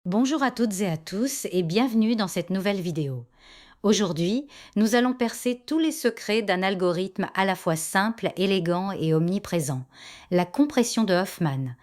Bonjour à toutes et à tous et bienvenue dans cette nouvelle vidéo. Aujourd'hui, nous allons percer tous les secrets d'un algorithme à la fois simple, élégant et omniprésent, la compression de Hoffman.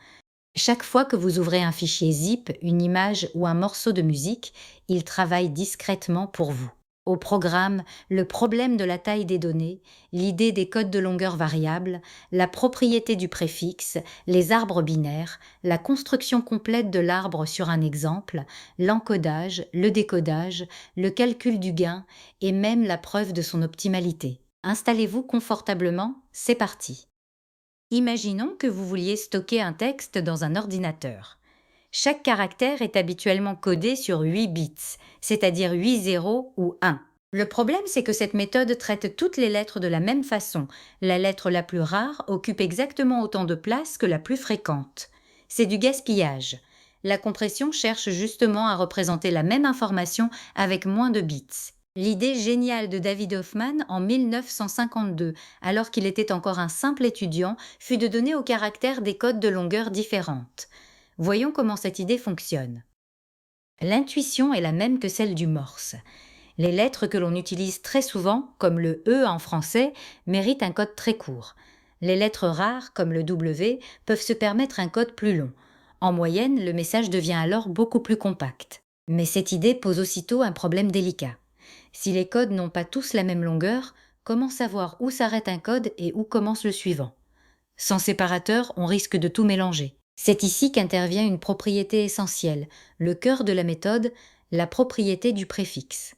Chaque fois que vous ouvrez un fichier zip, une image ou un morceau de musique, il travaille discrètement pour vous. Au programme, le problème de la taille des données, l'idée des codes de longueur variable, la propriété du préfixe, les arbres binaires, la construction complète de l'arbre sur un exemple, l'encodage, le décodage, le calcul du gain et même la preuve de son optimalité. Installez-vous confortablement, c'est parti. Imaginons que vous vouliez stocker un texte dans un ordinateur. Chaque caractère est habituellement codé sur 8 bits, c'est-à-dire 8 zéros ou 1. Le problème, c'est que cette méthode traite toutes les lettres de la même façon. La lettre la plus rare occupe exactement autant de place que la plus fréquente. C'est du gaspillage. La compression cherche justement à représenter la même information avec moins de bits. L'idée géniale de David Hoffman en 1952, alors qu'il était encore un simple étudiant, fut de donner aux caractères des codes de longueur différentes. Voyons comment cette idée fonctionne. L'intuition est la même que celle du morse. Les lettres que l'on utilise très souvent, comme le E en français, méritent un code très court. Les lettres rares, comme le W, peuvent se permettre un code plus long. En moyenne, le message devient alors beaucoup plus compact. Mais cette idée pose aussitôt un problème délicat. Si les codes n'ont pas tous la même longueur, comment savoir où s'arrête un code et où commence le suivant? Sans séparateur, on risque de tout mélanger. C'est ici qu'intervient une propriété essentielle, le cœur de la méthode, la propriété du préfixe.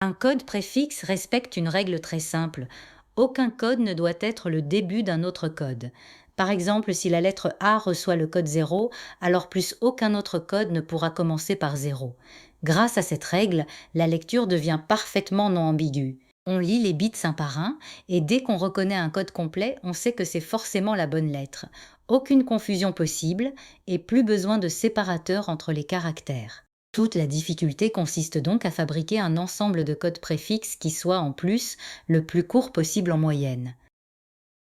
Un code préfixe respecte une règle très simple. Aucun code ne doit être le début d'un autre code. Par exemple, si la lettre A reçoit le code 0, alors plus aucun autre code ne pourra commencer par 0. Grâce à cette règle, la lecture devient parfaitement non ambiguë. On lit les bits un par un, et dès qu'on reconnaît un code complet, on sait que c'est forcément la bonne lettre. Aucune confusion possible, et plus besoin de séparateurs entre les caractères. Toute la difficulté consiste donc à fabriquer un ensemble de codes préfixes qui soit en plus le plus court possible en moyenne.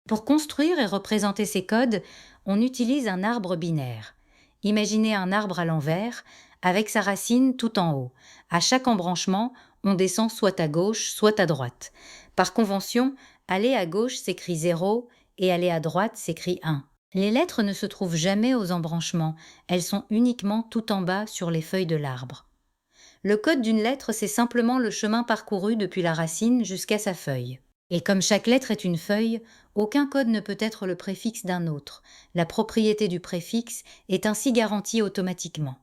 Pour construire et représenter ces codes, on utilise un arbre binaire. Imaginez un arbre à l'envers, avec sa racine tout en haut. À chaque embranchement, on descend soit à gauche, soit à droite. Par convention, aller à gauche s'écrit 0 et aller à droite s'écrit 1. Les lettres ne se trouvent jamais aux embranchements, elles sont uniquement tout en bas sur les feuilles de l'arbre. Le code d'une lettre, c'est simplement le chemin parcouru depuis la racine jusqu'à sa feuille. Et comme chaque lettre est une feuille, aucun code ne peut être le préfixe d'un autre. La propriété du préfixe est ainsi garantie automatiquement.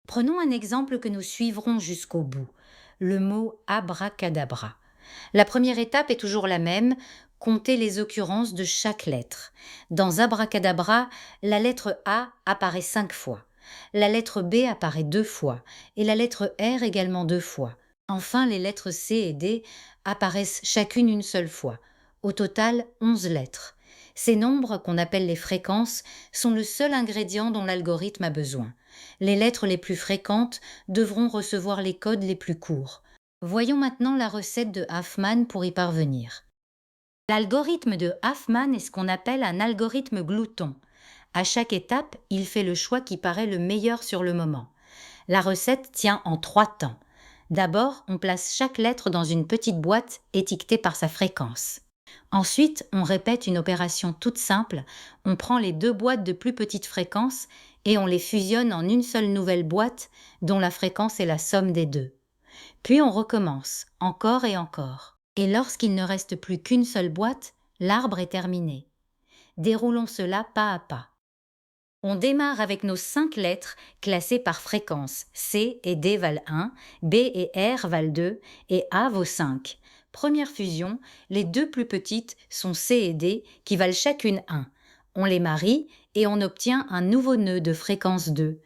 Prenons un exemple que nous suivrons jusqu'au bout, le mot abracadabra. La première étape est toujours la même, compter les occurrences de chaque lettre. Dans abracadabra, la lettre A apparaît 5 fois, la lettre B apparaît 2 fois et la lettre R également 2 fois. Enfin, les lettres C et D apparaissent chacune une seule fois. Au total, 11 lettres. Ces nombres, qu'on appelle les fréquences, sont le seul ingrédient dont l'algorithme a besoin. Les lettres les plus fréquentes devront recevoir les codes les plus courts. Voyons maintenant la recette de Huffman pour y parvenir. L'algorithme de Huffman est ce qu'on appelle un algorithme glouton. À chaque étape, il fait le choix qui paraît le meilleur sur le moment. La recette tient en 3 temps. D'abord, on place chaque lettre dans une petite boîte étiquetée par sa fréquence. Ensuite, on répète une opération toute simple. On prend les 2 boîtes de plus petite fréquence et on les fusionne en une seule nouvelle boîte dont la fréquence est la somme des deux. Puis on recommence, encore et encore. Et lorsqu'il ne reste plus qu'une seule boîte, l'arbre est terminé. Déroulons cela pas à pas. On démarre avec nos 5 lettres classées par fréquence. C et D valent 1, B et R valent 2 et A vaut 5. Première fusion, les 2 plus petites sont C et D qui valent chacune 1. On les marie et on obtient un nouveau nœud de fréquence 2.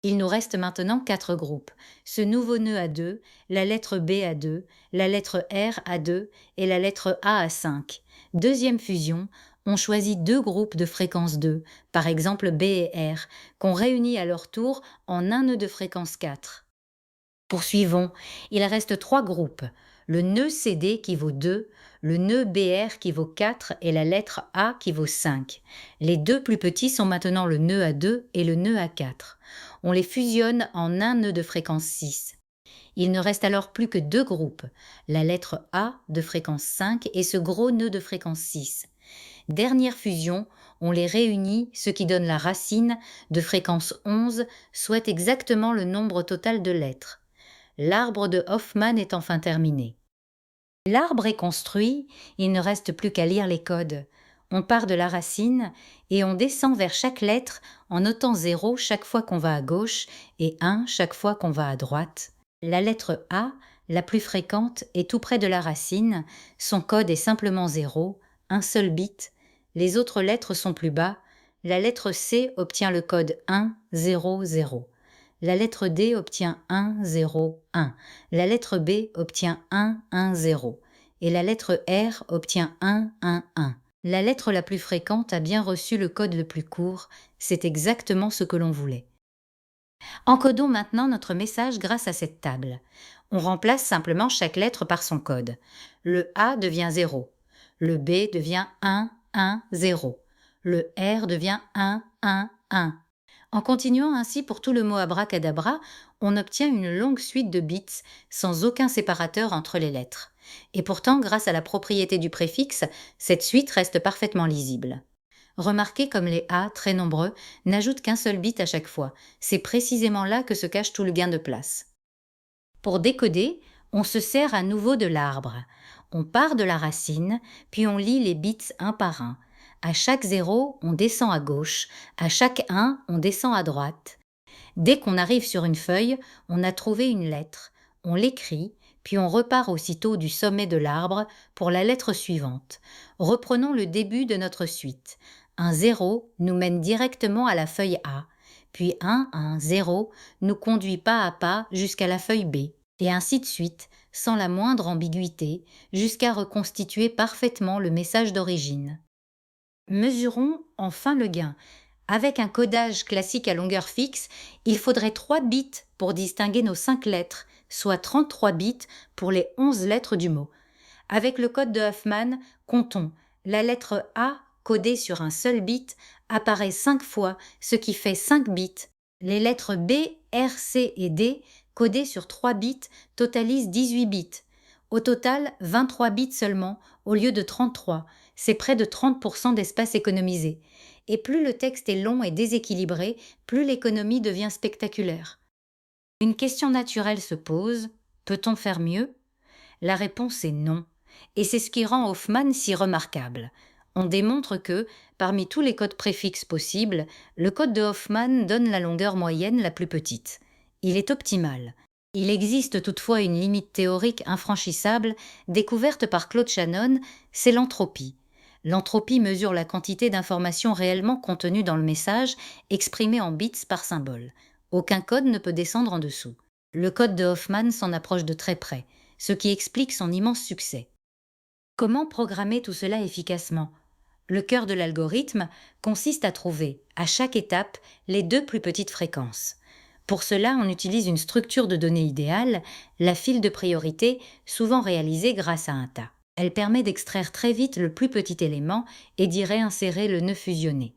Il nous reste maintenant 4 groupes. Ce nouveau nœud a 2, la lettre B a 2, la lettre R a 2 et la lettre A a 5. Deuxième fusion, on choisit 2 groupes de fréquence 2, par exemple B et R, qu'on réunit à leur tour en un nœud de fréquence 4. Poursuivons, il reste 3 groupes, le nœud CD qui vaut 2, le nœud BR qui vaut 4 et la lettre A qui vaut 5. Les 2 plus petits sont maintenant le nœud A2 et le nœud A4. on les fusionne en un nœud de fréquence 6. Il ne reste alors plus que deux groupes, la lettre A de fréquence 5 et ce gros nœud de fréquence 6. Dernière fusion, on les réunit, ce qui donne la racine de fréquence 11, soit exactement le nombre total de lettres. L'arbre de Hoffman est enfin terminé. L'arbre est construit, il ne reste plus qu'à lire les codes. On part de la racine et on descend vers chaque lettre en notant 0 chaque fois qu'on va à gauche et 1 chaque fois qu'on va à droite. La lettre A, la plus fréquente, est tout près de la racine. Son code est simplement 0, un seul bit. Les autres lettres sont plus bas. La lettre C obtient le code 1, 0, 0. La lettre D obtient 1, 0, 1. La lettre B obtient 1, 1, 0. Et la lettre R obtient 1, 1, 1. La lettre la plus fréquente a bien reçu le code le plus court. C'est exactement ce que l'on voulait. Encodons maintenant notre message grâce à cette table. On remplace simplement chaque lettre par son code. Le A devient 0. Le B devient 1, 1, 0. Le R devient 1, 1, 1. En continuant ainsi pour tout le mot abracadabra, on obtient une longue suite de bits sans aucun séparateur entre les lettres. Et pourtant, grâce à la propriété du préfixe, cette suite reste parfaitement lisible. Remarquez comme les A, très nombreux, n'ajoutent qu'un seul bit à chaque fois. C'est précisément là que se cache tout le gain de place. Pour décoder, on se sert à nouveau de l'arbre. On part de la racine, puis on lit les bits un par un. À chaque 0, on descend à gauche, à chaque 1, on descend à droite. Dès qu'on arrive sur une feuille, on a trouvé une lettre. On l'écrit, puis on repart aussitôt du sommet de l'arbre pour la lettre suivante. Reprenons le début de notre suite. Un 0 nous mène directement à la feuille A, puis un 0 nous conduit pas à pas jusqu'à la feuille B, et ainsi de suite, sans la moindre ambiguïté, jusqu'à reconstituer parfaitement le message d'origine. Mesurons enfin le gain. Avec un codage classique à longueur fixe, il faudrait 3 bits pour distinguer nos 5 lettres, soit 33 bits pour les 11 lettres du mot. Avec le code de Hoffman, comptons. La lettre A, codée sur un seul bit, apparaît 5 fois, ce qui fait 5 bits. Les lettres B, R, C et D, codées sur 3 bits, totalisent 18 bits. Au total, 23 bits seulement, au lieu de 33. C'est près de 30% d'espace économisé. Et plus le texte est long et déséquilibré, plus l'économie devient spectaculaire. Une question naturelle se pose, peut-on faire mieux? La réponse est non, et c'est ce qui rend Hoffman si remarquable. On démontre que, parmi tous les codes préfixes possibles, le code de Hoffman donne la longueur moyenne la plus petite. Il est optimal. Il existe toutefois une limite théorique infranchissable, découverte par Claude Shannon, c'est l'entropie. L'entropie mesure la quantité d'informations réellement contenues dans le message, exprimée en bits par symbole. Aucun code ne peut descendre en dessous. Le code de Hoffman s'en approche de très près, ce qui explique son immense succès. Comment programmer tout cela efficacement? Le cœur de l'algorithme consiste à trouver, à chaque étape, les deux plus petites fréquences. Pour cela, on utilise une structure de données idéale, la file de priorité, souvent réalisée grâce à un tas. Elle permet d'extraire très vite le plus petit élément et d'y réinsérer le nœud fusionné.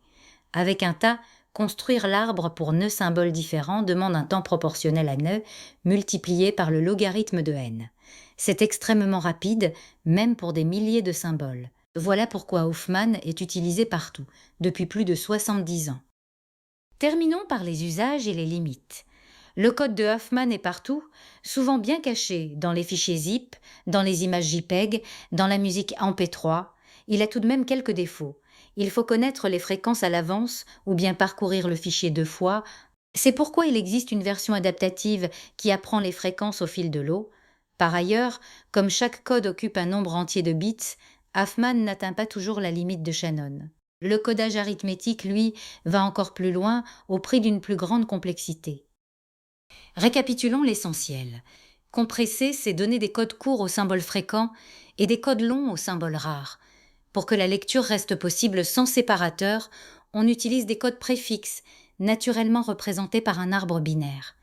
Avec un tas, construire l'arbre pour nœuds symboles différents demande un temps proportionnel à nœuds, multiplié par le logarithme de n. C'est extrêmement rapide, même pour des milliers de symboles. Voilà pourquoi Hoffman est utilisé partout, depuis plus de 70 ans. Terminons par les usages et les limites. Le code de Hoffman est partout, souvent bien caché dans les fichiers zip, dans les images JPEG, dans la musique MP3. Il a tout de même quelques défauts. Il faut connaître les fréquences à l'avance ou bien parcourir le fichier 2 fois. C'est pourquoi il existe une version adaptative qui apprend les fréquences au fil de l'eau. Par ailleurs, comme chaque code occupe un nombre entier de bits, Hoffman n'atteint pas toujours la limite de Shannon. Le codage arithmétique, lui, va encore plus loin au prix d'une plus grande complexité. Récapitulons l'essentiel. Compresser, c'est donner des codes courts aux symboles fréquents et des codes longs aux symboles rares. Pour que la lecture reste possible sans séparateur, on utilise des codes préfixes, naturellement représentés par un arbre binaire.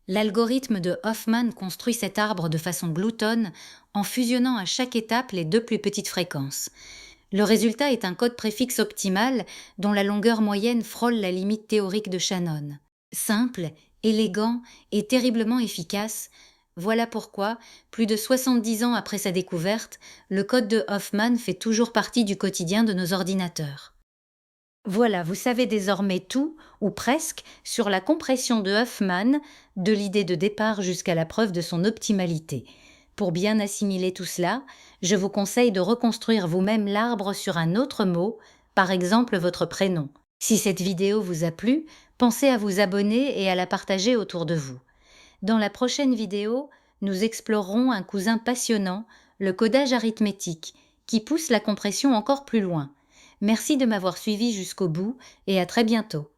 L'algorithme de Hoffman construit cet arbre de façon gloutonne en fusionnant à chaque étape les deux plus petites fréquences. Le résultat est un code préfixe optimal dont la longueur moyenne frôle la limite théorique de Shannon. Simple, élégant et terriblement efficace. Voilà pourquoi, plus de 70 ans après sa découverte, le code de Hoffman fait toujours partie du quotidien de nos ordinateurs. Voilà, vous savez désormais tout, ou presque, sur la compression de Huffman, de l'idée de départ jusqu'à la preuve de son optimalité. Pour bien assimiler tout cela, je vous conseille de reconstruire vous-même l'arbre sur un autre mot, par exemple votre prénom. Si cette vidéo vous a plu, pensez à vous abonner et à la partager autour de vous. Dans la prochaine vidéo, nous explorerons un cousin passionnant, le codage arithmétique, qui pousse la compression encore plus loin. Merci de m'avoir suivi jusqu'au bout et à très bientôt.